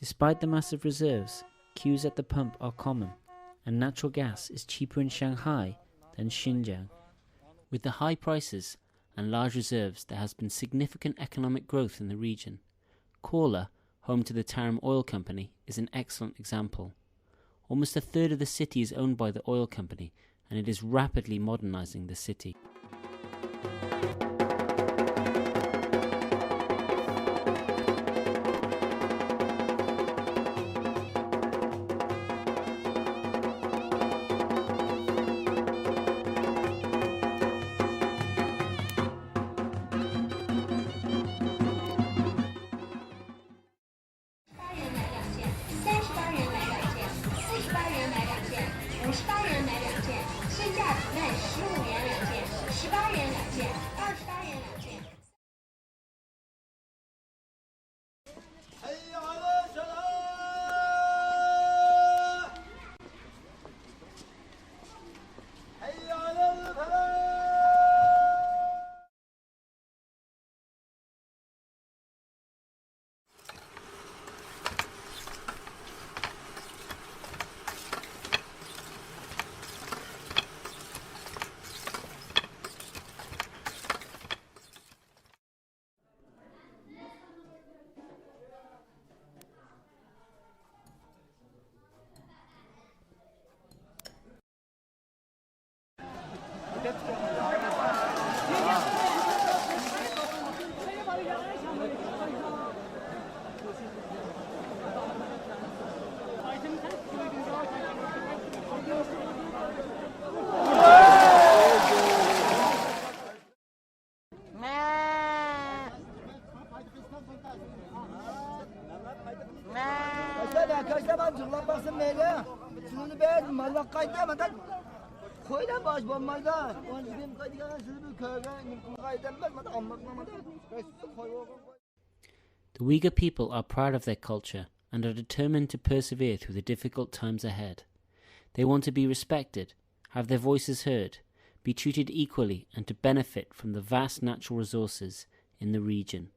Despite the massive reserves, queues at the pump are common, and natural gas is cheaper in Shanghai than Xinjiang. With the high prices and large reserves, there has been significant economic growth in the region. Korla, home to the Tarim Oil Company, is an excellent example. Almost a third of the city is owned by the oil company, and it is rapidly modernizing the city. The Uyghur people are proud of their culture and are determined to persevere through the difficult times ahead. They want to be respected, have their voices heard, be treated equally, and to benefit from the vast natural resources in the region.